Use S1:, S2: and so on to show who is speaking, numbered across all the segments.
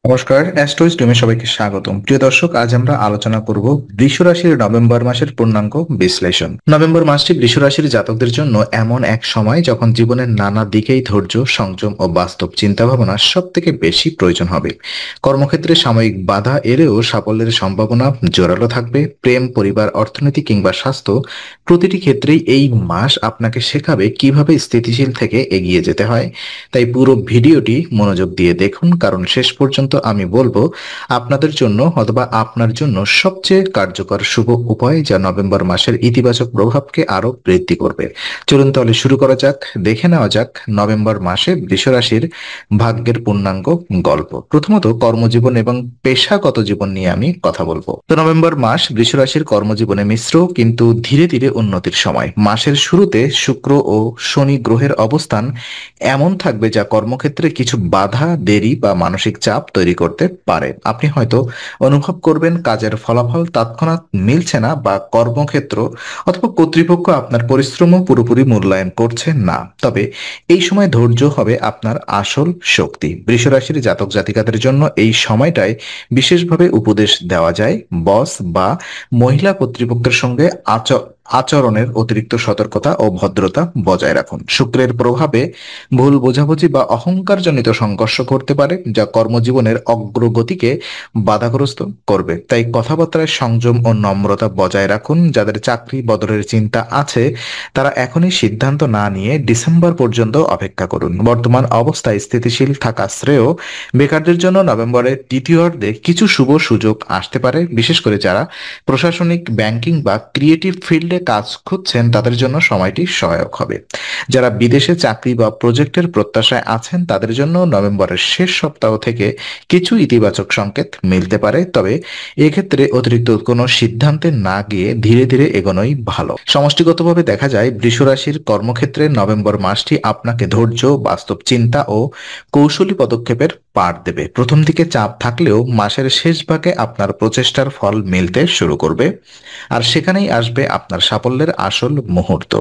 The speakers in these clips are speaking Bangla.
S1: নমস্কার, অ্যাস্ট্রো স্ট্রিমে সবাইকে স্বাগতম। প্রিয় দর্শক, আজ আমরা আলোচনা করব বৃষ রাশির নভেম্বর মাসের পূর্ণাঙ্গ বিশ্লেষণ। নভেম্বর মাসটি বৃষ রাশির জাতকদের জন্য এমন এক সময় যখন জীবনের নানা দিকেই ধৈর্য, সংযম ও বাস্তব চিন্তাভাবনা সব থেকে বেশি প্রয়োজন হবে। কর্মক্ষেত্রে সাময়িক বাধা এলেও সাফল্যের সম্ভাবনা জোরালো থাকবে। প্রেম, পরিবার, অর্থনীতি কিংবা স্বাস্থ্য, প্রতিটি ক্ষেত্রেই এই মাস আপনাকে শেখাবে কিভাবে স্থিতিশীল থেকে এগিয়ে যেতে হয়। তাই পুরো ভিডিওটি মনোযোগ দিয়ে দেখুন, কারণ শেষ পর্যন্ত আমি বলবো আপনাদের জন্য অথবা আপনার জন্য সবচেয়ে কার্যকর শুভ উপায় যা নভেম্বর মাসের ইতিবাচক প্রভাবকে আরো বৃদ্ধি করবে। চলুন তাহলে শুরু করা যাক। দেখে নেওয়া যাক নভেম্বর মাসে বৃষ রাশির ভাগ্যের পূর্ণাঙ্গ গল্প। প্রথমত কর্মজীবন এবং পেশাগত জীবন নিয়ে আমি কথা বলবো। তো নভেম্বর মাস বৃষ রাশির কর্মজীবনে মিশ্র কিন্তু ধীরে ধীরে উন্নতির সময়। মাসের শুরুতে শুক্র ও শনি গ্রহের অবস্থান এমন থাকবে যা কর্মক্ষেত্রে কিছু বাধা, দেরি বা মানসিক চাপ তৈরি করতে পারে। আপনি হয়তো অনুভব করবেন কাজের ফলাফল তৎক্ষণাৎ মিলছে না, বা কর্মক্ষেত্র অথবা কর্তৃপক্ষ আপনার পরিশ্রমও পুরোপুরি মূল্যায়ন করছে না। তবে এই সময় ধৈর্য হবে আপনার আসল শক্তি। বৃষ রাশির জাতক জাতিকাদের জন্য এই সময়টায় বিশেষভাবে উপদেশ দেওয়া যায়। বস বা মহিলা কর্তৃপক্ষের সঙ্গে আচরণের অতিরিক্ত সতর্কতা ও ভদ্রতা বজায় রাখুন। শুক্রের প্রভাবে ভুল বোঝাবুঝি বা অহংকারজনিত সংঘর্ষ করতে পারে, যা কর্মজীবনের অগ্রগতিকে বাধাগ্রস্ত করবে। তাই কথাবার্তায় সংযম ও নম্রতা বজায় রাখুন। যাদের চাকরি বদলের চিন্তা আছে তারা এখনই সিদ্ধান্ত না নিয়ে ডিসেম্বর পর্যন্ত অপেক্ষা করুন। বর্তমান অবস্থায় স্থিতিশীল থাকা শ্রেয়। বেকারদের জন্য নভেম্বরের দ্বিতীয়ার্ধে কিছু শুভ সুযোগ আসতে পারে, বিশেষ করে যারা প্রশাসনিক, ব্যাংকিং বা ক্রিয়েটিভ ফিল্ডে কাজ খুঁজছেন তাদের জন্য সময়টি সহায়ক হবে। যারা বিদেশে চাকরি বা প্রজেক্টের প্রত্যাশায় আছেন তাদের জন্য নভেম্বরের শেষ সপ্তাহ থেকে কিছু ইতিবাচক সংকেত মিলতে পারে, তবে এক্ষেত্রে অতিরিক্ত কোনো সিদ্ধান্তে না গিয়ে ধীরে ধীরে এগোনোই ভালো। সমষ্টিগতভাবে দেখা যায় বৃষ রাশির কর্মক্ষেত্রে নভেম্বর মাসটি আপনাকে ধৈর্য, বাস্তব চিন্তা ও কৌশলী পদক্ষেপের পাঠ দেবে। প্রথম দিকে চাপ থাকলেও মাসের শেষ ভাগে আপনার প্রচেষ্টার ফল মিলতে শুরু করবে, আর সেখানেই আসবে আপনার সাফল্যের আসল মুহূর্ত।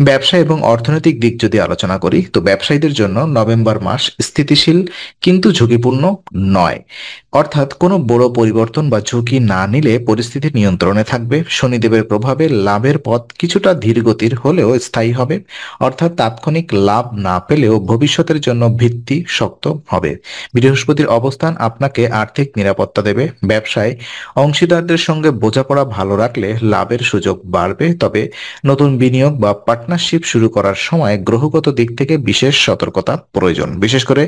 S1: ব্যবসা এবং অর্থনৈতিক দিক যদি আলোচনা করি, তো ব্যবসায়ীদের জন্য নভেম্বর মাস স্থিতিশীল কিন্তু ঝুঁকিপূর্ণ নয়। অর্থাৎ কোনো বড় পরিবর্তন বা ঝুঁকি না নিলে পরিস্থিতি নিয়ন্ত্রণে থাকবে। শনিদেবের প্রভাবে লাভের পথ কিছুটা ধীরগতির হলেও স্থায়ী হবে, অর্থাৎ তাৎক্ষণিক লাভ না পেলেও ভবিষ্যতের জন্য ভিত্তি শক্ত হবে। বৃহস্পতির অবস্থান আপনাকে আর্থিক নিরাপত্তা দেবে। ব্যবসায় অংশীদারদের সঙ্গে বোঝাপড়া ভালো রাখলে লাভের সুযোগ বাড়বে, তবে নতুন বিনিয়োগ বা পার্টনারশিপ শুরু করার সময় গ্রহগত দিক থেকে বিশেষ সতর্কতা প্রয়োজন। বিশেষ করে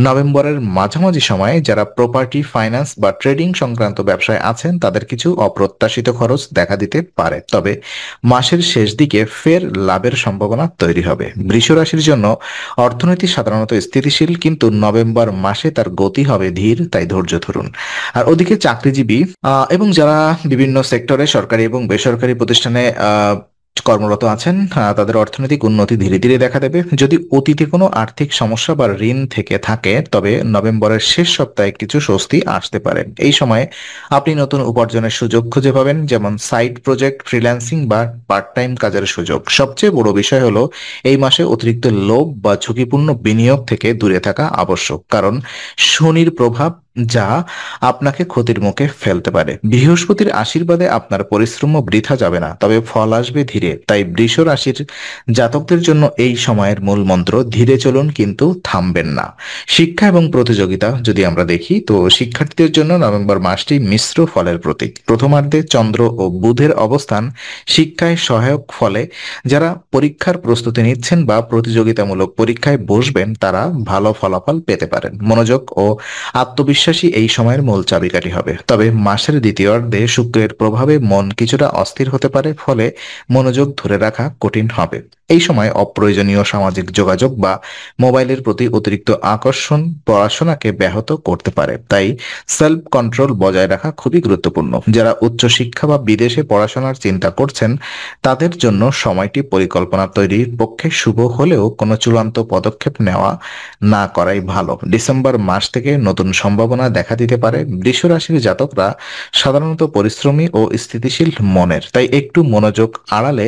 S1: নভেম্বরের মাঝামাঝি সময়ে যারা প্রপার্টি, ফাইন্যান্স বা ট্রেডিং সংক্রান্ত ব্যবসায় আছেন তাদের কিছু অপ্রত্যাশিত খরচ দেখা দিতে পারে, তবে মাসের শেষ দিকে ফের লাভের সম্ভাবনা তৈরি হবে। বৃষ রাশির জন্য অর্থনীতি সাধারণত স্থিতিশীল, কিন্তু নভেম্বর মাসে তার গতি হবে ধীর, তাই ধৈর্য ধরুন। আর ওদিকে চাকরিজীবী এবং যারা বিভিন্ন সেক্টরে, সরকারি এবং বেসরকারি প্রতিষ্ঠানে কর্মরত আছেন, তাদের অর্থনৈতিক উন্নতি ধীরে ধীরে দেখা দেবে। যদি অতীতে কোনো আর্থিক সমস্যা বা ঋণ থেকে থাকে তবে নভেম্বরের শেষ সপ্তাহে কিছু স্বস্তি আসতে পারে। এই সময়ে আপনি নতুন উপার্জনের সুযোগ খুঁজে পাবেন, যেমন সাইড প্রজেক্ট, ফ্রিল্যান্সিং বা পার্ট টাইম কাজের সুযোগ। সবচেয়ে বড় বিষয় হলো এই মাসে অতিরিক্ত লোভ বা ঝুঁকিপূর্ণ বিনিয়োগ থেকে দূরে থাকা আবশ্যক, কারণ শনির প্রভাব যা আপনাকে ক্ষতির মুখে ফেলতে পারে। বৃহস্পতির আশীর্বাদে আপনার পরিশ্রম বৃথা যাবে না, তবে ফল আসবে ধীরে। তাই বৃষ রাশির জাতকদের জন্য এই সময়ের মূল মন্ত্র ধীরে চলুন, কিন্তু থামবেন না। শিক্ষা এবং প্রতিযোগিতা যদি আমরা দেখি, তো শিক্ষার্থীদের জন্য নভেম্বর মাসটি মিশ্র ফলের প্রতীক। প্রথমার্ধে চন্দ্র ও বুধের অবস্থান শিক্ষায় সহায়ক, ফলে যারা পরীক্ষার প্রস্তুতি নিচ্ছেন বা প্রতিযোগিতামূলক পরীক্ষায় বসবেন তারা ভালো ফলাফল পেতে পারেন। মনোযোগ ও আত্মবিশ্বাসী এই সময়ের মূল চাবিকাঠি হবে। তবে মাসের দ্বিতীয়ার্ধে শুক্রের প্রভাবে মন কিছুটা অস্থির হতে পারে, ফলে মনোযোগ ধরে রাখা কঠিন হবে। এই সময় অপ্রয়োজনীয় সামাজিক যোগাযোগ বা মোবাইলের প্রতি অতিরিক্ত আকর্ষণ পড়াশোনাকে ব্যাহত করতে পারে, তাই সেলফ কন্ট্রোল বজায় রাখা খুবই গুরুত্বপূর্ণ। যারা উচ্চশিক্ষা বা বিদেশে পড়াশোনার চিন্তা করছেন তাদের জন্য সময়টি পরিকল্পনা তৈরির পক্ষে শুভ হলেও কোনো চূড়ান্ত পদক্ষেপ নেওয়া না করাই ভালো। ডিসেম্বর মাস থেকে নতুন সম্ভাবনা উদ্দীপনা দেখা দিতে পারে। বৃষ রাশির জাতকরা সাধারণত পরিশ্রমী ও স্থিতিশীল মনের, তাই একটু মনোযোগ আড়ালে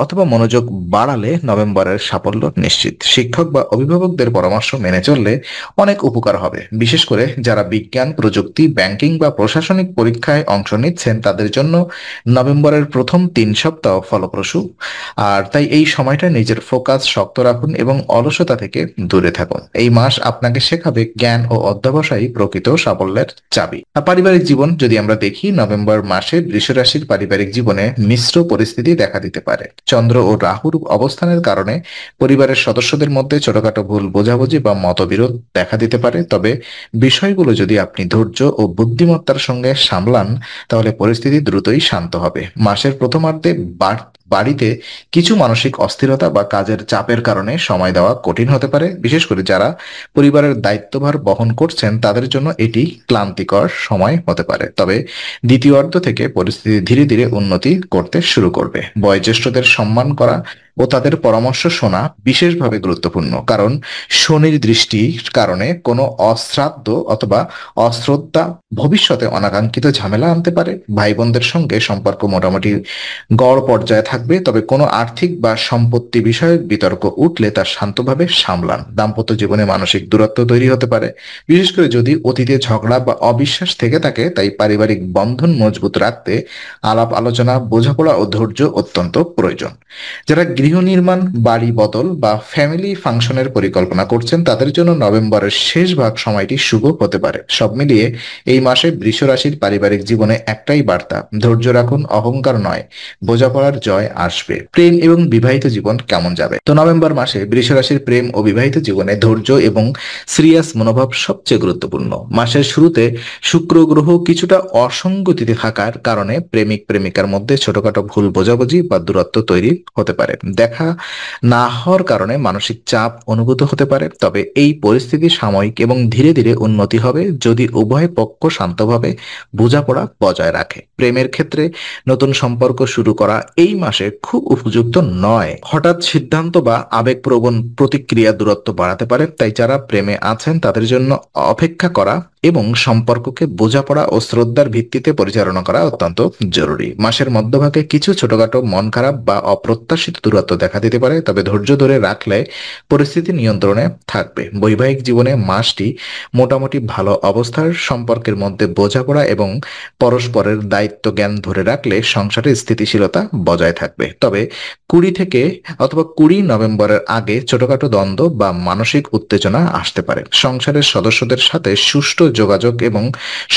S1: অথবা মনোযোগ বাড়ালে নভেম্বরের সাফল্য নিশ্চিত। শিক্ষক বা অভিভাবকদের পরামর্শ মেনে চললে অনেক উপকার হবে। বিশেষ করে যারা বিজ্ঞান, প্রযুক্তি, ব্যাংকিং বা প্রশাসনিক পরীক্ষায় অংশ নিচ্ছেন তাদের জন্য নভেম্বরের প্রথম 3 সপ্তাহ ফলপ্রসূ। আর তাই এই সময়টা নিজের ফোকাস শক্ত রাখুন এবং অলসতা থেকে দূরে থাকুন। এই মাস আপনাকে শেখাবে জ্ঞান ও অধ্যবসায়ী প্রকৃত সাফল্যের চাবি। আর পারিবারিক জীবন যদি আমরা দেখি, নভেম্বর মাসে বৃষ রাশির পারিবারিক জীবনে মিশ্র পরিস্থিতি দেখা দিতে পারে। চন্দ্র ও রাহুর অবস্থানের কারণে পরিবারের সদস্যদের মধ্যে ছোটখাটো ভুল বোঝাবুঝি বা মতবিরোধ দেখা দিতে পারে। তবে বিষয়গুলো যদি আপনি ধৈর্য ও বুদ্ধিমত্তার সঙ্গে সামলান তাহলে পরিস্থিতি দ্রুতই শান্ত হবে। মাসের প্রথমার্ধে বাড়িতে কিছু মানসিক অস্থিরতা বা কাজের চাপের কারণে সময় দেওয়া কঠিন হতে পারে। বিশেষ করে যারা পরিবারের দায়িত্বভার বহন করছেন তাদের জন্য এটি ক্লান্তিকর সময় হতে পারে। তবে দ্বিতীয়ার্ধ থেকে পরিস্থিতি ধীরে ধীরে উন্নতি করতে শুরু করবে। বয়োজ্যেষ্ঠদের সম্মান করা ও তাদের পরামর্শ শোনা বিশেষভাবে গুরুত্বপূর্ণ, কারণ শনির দৃষ্টির কারণে কোনো অশ্রাদ্ধ অথবা অশ্রদ্ধা ভবিষ্যতে অনাকাঙ্ক্ষিত ঝামেলা আনতে পারে। ভাই বোনদের সঙ্গে সম্পর্ক মোটামুটি গড় পর্যায়ে থাকবে, তবে কোনো আর্থিক বা সম্পত্তি বিষয়ক বিতর্ক উঠলে তা শান্তভাবে সামলান। দাম্পত্য জীবনে মানসিক দূরত্ব তৈরি হতে পারে, বিশেষ করে যদি অতীতে ঝগড়া বা অবিশ্বাস থেকে থাকে। তাই পারিবারিক বন্ধন মজবুত রাখতে আলাপ আলোচনা, বোঝাপড়া ও ধৈর্য অত্যন্ত প্রয়োজন। যারা গৃহ নির্মাণ, বাড়ি বদল বা ফ্যামিলি ফাংশনের পরিকল্পনা করছেন তাদের জন্য নভেম্বরের শেষ ভাগ সময়টি শুভ হতে পারে। সব মিলিয়ে এই মাসে বৃষ রাশির পারিবারিক জীবনে একটাই বার্তা: ধৈর্য রাখুন, অহংকার নয়, বোঝাপড়ার জয় আসবে। প্রেম এবং বিবাহিত জীবন কেমন যাবে? তো নভেম্বর মাসে বৃষ রাশির প্রেম ও বিবাহিত জীবনে ধৈর্য এবং সিরিয়াস মনোভাব সবচেয়ে গুরুত্বপূর্ণ। মাসের শুরুতে শুক্র গ্রহ কিছুটা অসঙ্গতিতে থাকার কারণে প্রেমিক প্রেমিকার মধ্যে ছোটখাটো ভুল বোঝাবুঝি বা দূরত্ব তৈরি হতে পারে। দেখা না হওয়ার কারণে মানসিক চাপ অনুভূত হতে পারে। তবে এই পরিস্থিতি সাময়িক এবং ধীরে ধীরে উন্নতি হবে যদি উভয় পক্ষ শান্তভাবে বোঝাপড়া বজায় রাখে। প্রেমের ক্ষেত্রে নতুন সম্পর্ক শুরু করা এই মাসে খুব উপযুক্ত নয়। হঠাৎ সিদ্ধান্ত বা আবেগপ্রবণ প্রতিক্রিয়া দূরত্ব বাড়াতে পারে। তাই যারা প্রেমে আছেন তাদের জন্য অপেক্ষা করা এবং সম্পর্ককে বোঝাপড়া ও শ্রদ্ধার ভিত্তিতে পরিচালনা করা অত্যন্ত জরুরি। মাসের মধ্যভাগে কিছু ছোটখাটো মন খারাপ বা অপ্রত্যাশিত দূরত্ব দেখা দিতে পারে, তবে ধৈর্য ধরে রাখলে পরিস্থিতি নিয়ন্ত্রণে থাকবে। বৈবাহিক জীবনে মাসটি মোটামুটি ভালো অবস্থার। সম্পর্কের মধ্যে বোঝাপড়া এবং পরস্পরের দায়িত্ব জ্ঞান ধরে রাখলে সংসারে স্থিতিশীলতা বজায় থাকবে। তবে 20 নভেম্বরের আগে ছোটখাটো দ্বন্দ্ব বা মানসিক উত্তেজনা আসতে পারে। সংসারের সদস্যদের সাথে সুষ্ঠু যোগাযোগ এবং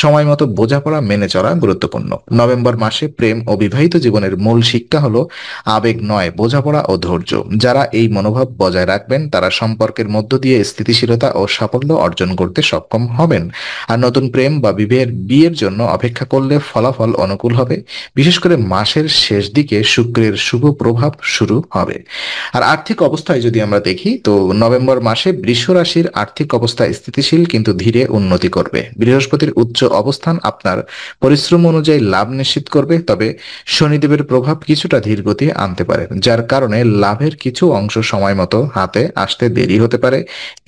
S1: সময় মতো বোঝাপড়া মেনে চলা গুরুত্বপূর্ণ। নভেম্বর মাসে প্রেম ও বিবাহিত জীবনের মূল শিক্ষা হলো আবেগ নয়, বোঝাপড়া ও ধৈর্য। যারা এই মনোভাব বজায় রাখবেন তারা সম্পর্কের মধ্য দিয়ে স্থিতিশীলতা ও সাফল্য অর্জন করতে সক্ষম হবেন। আর নতুন প্রেম বা বিয়ের জন্য অপেক্ষা করলে ফলাফল অনুকূল হবে। বিশেষ করে মাসের শেষ দিকে শুক্রের শুভ প্রভাব শুরু হবে। আর আর্থিক অবস্থায় যদি আমরা দেখি, তো নভেম্বর মাসে বৃষ রাশির আর্থিক অবস্থা স্থিতিশীল কিন্তু ধীরে উন্নতি করবে। বৃহস্পতির উচ্চ অবস্থান আপনার পরিশ্রম অনুযায়ী লাভ নিশ্চিত করবে, তবে শনিদেবের প্রভাব কিছুটা ধীরগতি আনতে পারে, যার কারণে লাভের কিছু অংশ সময় মতো হাতে আসতে দেরি হতে পারে।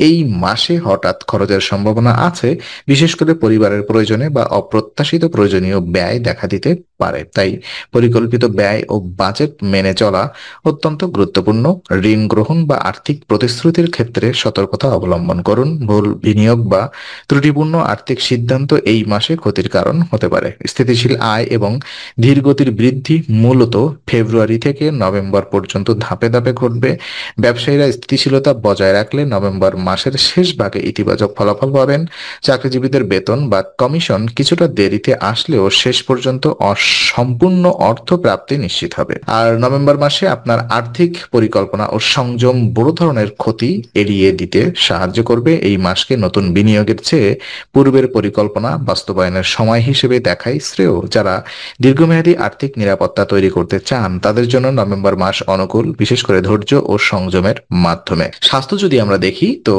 S1: এই মাসে হঠাৎ খরচের সম্ভাবনা আছে, বিশেষ করে পরিবারের প্রয়োজনে বা অপ্রত্যাশিত প্রয়োজনীয় ব্যয় দেখা দিতে পারে। তাই পরিকল্পিত ব্যয় ও বাজেট মেনে চলা অত্যন্ত গুরুত্বপূর্ণ। ঋণ গ্রহণ বা আর্থিক প্রতিশ্রুতির ক্ষেত্রে সতর্কতা অবলম্বন করুন। ভুল বিনিয়োগ বা ত্রুটিপূর্ণ আর্থিক সিদ্ধান্ত এই মাসে ক্ষতির কারণ হতে পারে। স্থিতিশীল আয় এবং ধীরগতির বৃদ্ধি মূলত ফেব্রুয়ারি থেকে নভেম্বর পর্যন্ত ধাপে ধাপে ঘটবে। ব্যবসায়ীরা স্থিতিশীলতা বজায় রাখলে নভেম্বর মাসের শেষ ভাগে ইতিবাচক ফলাফল পাবেন। চাকরিজীবীদের বেতন বা কমিশন কিছুটা দেরিতে আসলেও শেষ পর্যন্ত সম্পূর্ণ অর্থ প্রাপ্তি নিশ্চিত হবে। আর নভেম্বর মাসে আপনার আর্থিক পরিকল্পনা ও সংযম বড় ধরনের ক্ষতি এড়িয়ে দিতে সাহায্য করবে। এই মাসকে নতুন বিনিয়োগের চেয়ে পূর্বের পরিকল্পনা বাস্তবায়নের সময় হিসেবে দেখাই শ্রেয়। যারা দীর্ঘমেয়াদী আর্থিক নিরাপত্তা তৈরি করতে চান তাদের জন্য নভেম্বর মাস অনুকূল, বিশেষ করে ধৈর্য ও সংযমের মাধ্যমে। স্বাস্থ্য যদি আমরা দেখি, তো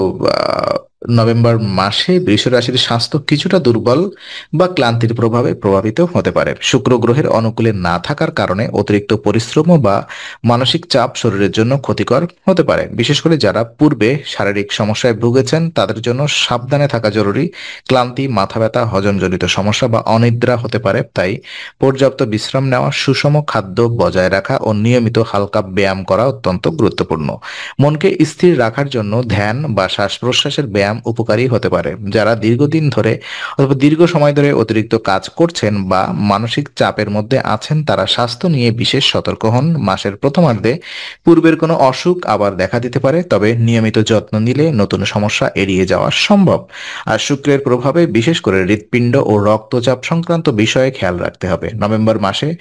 S1: নভেম্বর মাসে বৃষ রাশির স্বাস্থ্য কিছুটা দুর্বল বা ক্লান্তির প্রভাবে প্রভাবিত হতে পারে। শুক্র গ্রহের অনুকূলে না থাকার কারণে অতিরিক্ত পরিশ্রম বা মানসিক চাপ শরীরের জন্য ক্ষতিকর হতে পারে। বিশেষ করে যারা পূর্বে শারীরিক সমস্যায় ভুগেছেন তাদের জন্য সাবধানে থাকা জরুরি। ক্লান্তি, মাথা ব্যথা, হজমজনিত সমস্যা বা অনিদ্রা হতে পারে। তাই পর্যাপ্ত বিশ্রাম নেওয়া, সুষম খাদ্য বজায় রাখা ও নিয়মিত হালকা ব্যায়াম করা অত্যন্ত গুরুত্বপূর্ণ। মনকে স্থির রাখার জন্য ধ্যান বা শ্বাস প্রশ্বাসের ব্যায়াম উপকারী হতে পারে। যারা দীর্ঘদিন ধরে অথবা দীর্ঘ সময় ধরে অতিরিক্ত কাজ করছেন বা মানসিক চাপের মধ্যে আছেন তারা স্বাস্থ্য নিয়ে বিশেষ সতর্ক হন। মাসের প্রথমার্ধে পূর্বের কোনো অসুখ আবার দেখা দিতে পারে, তবে নিয়মিত যত্ন নিলে নতুন সমস্যা এড়িয়ে যাওয়া সম্ভব। আর শুক্রের প্রভাবে বিশেষ করে হৃৎপিণ্ড ও রক্তচাপ সংক্রান্ত বিষয়ে খেয়াল রাখতে হবে। নভেম্বর মাসে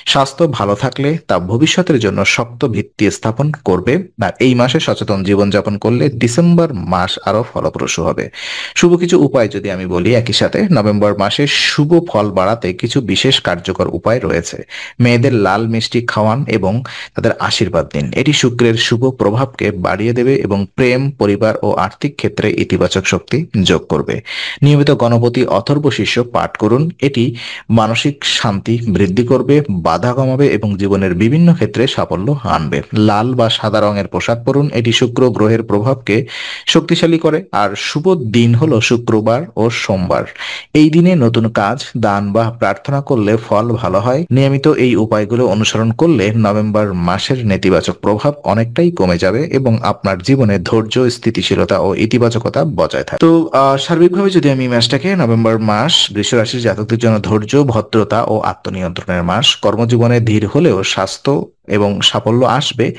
S1: স্বাস্থ্য ভালো থাকলে তা ভবিষ্যতের জন্য শক্ত ভিত্তি স্থাপন করবে। আর এই মাসে সচেতন জীবনযাপন করলে ডিসেম্বর মাস আরো ফলপ্রসূ হবে। শুভ কিছু উপায় যদি আমি বলি একই সাথে, নভেম্বর মাসে শুভ ফল বাড়াতে কিছু বিশেষ কার্যকর উপায় রয়েছে। মেয়েদের লাল মিষ্টি খাওয়ান এবং তাদের আশীর্বাদ দিন। এটি শুক্রের শুভ প্রভাবকে বাড়িয়ে দেবে এবং প্রেম, পরিবার ও আর্থিক ক্ষেত্রে ইতিবাচক শক্তি যোগ করবে। নিয়মিত গণপতি অথর্ব শীর্ষ পাঠ করুন। এটি মানসিক শান্তি বৃদ্ধি করবে, বাধা কমাবে এবং জীবনের বিভিন্ন ক্ষেত্রে সাফল্য আনবে। লাল বা সাদা রঙের পোশাক পরুন। এটি শুক্র গ্রহের প্রভাবকে শক্তিশালী করে। আর শুভ দিন হলো শুক্রবার ও সোমবার। এই দিনে নতুন কাজ, দান বা প্রার্থনা করলে ফল ভালো হয়। নিয়মিত এই উপায়গুলো অনুসরণ করলে নভেম্বর মাসের নেতিবাচক প্রভাব অনেকটাই কমে যাবে এবং আপনার জীবনে ধৈর্য, স্থিতিশীলতা ও ইতিবাচকতা বজায় থাকে। তো সার্বিকভাবে যদি আমি ম্যাচটাকে, নভেম্বর মাস বৃষ রাশির জাতকদের জন্য ধৈর্য, ভদ্রতা ও আত্মনিয়ন্ত্রণের মাস। কর্মজীবনে ধীর হলেও স্বাস্থ্য এবং সাফল্য আসবে।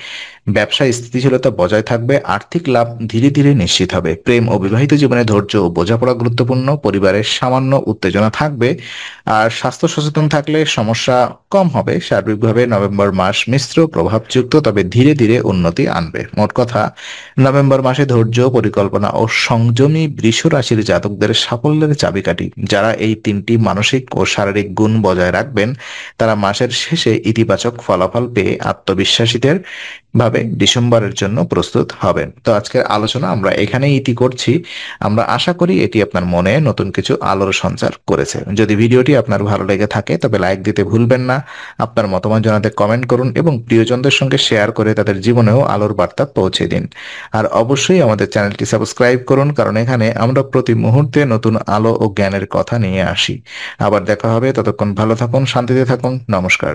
S1: ব্যবসায় স্থিতিশীলতা বজায় থাকবে। আর্থিক লাভ ধীরে ধীরে নিশ্চিত হবে। প্রেম ও বিবাহিত জীবনে ধৈর্য ও বোঝাপড়া গুরুত্বপূর্ণ। পরিবারের সামান্য উত্তেজনা থাকবে। আর স্বাস্থ্য সচেতন থাকলে সমস্যা কম হবে। সার্বিকভাবে নভেম্বর মাস মিশ্র প্রভাবযুক্ত, তবে ধীরে ধীরে উন্নতি আনবে। মোট কথা, নভেম্বর মাসে ধৈর্য, পরিকল্পনা ও সংযমী বৃষ রাশির জাতকদের সাফল্যের চাবিকাঠি। যারা এই তিনটি মানসিক ও শারীরিক গুণ বজায় রাখবেন তারা মাসের শেষে ইতিবাচক ফলাফল পেয়ে আত্মবিশ্বাসীদের ভাবে ডিসেম্বরের জন্য প্রস্তুত হবেন। তো আজকের আলোচনা আমরা এখানেই ইতি করছি। আমরা আশা করি এটি আপনার মনে নতুন কিছু আলোর সঞ্চার করেছে। যদি ভিডিওটি আপনার ভালো লেগে থাকে তবে লাইক দিতে ভুলবেন না। আপনার মতামত জানাতে কমেন্ট করুন এবং প্রিয়জনদের সঙ্গে শেয়ার করে তাদের জীবনেও আলোর বার্তা পৌঁছে দিন। আর অবশ্যই আমাদের চ্যানেলটি সাবস্ক্রাইব করুন, কারণ এখানে আমরা প্রতি মুহূর্তে নতুন আলো ও জ্ঞানের কথা নিয়ে আসি। আবার দেখা হবে, ততক্ষণ ভালো থাকুন, শান্তিতে থাকুন। নমস্কার।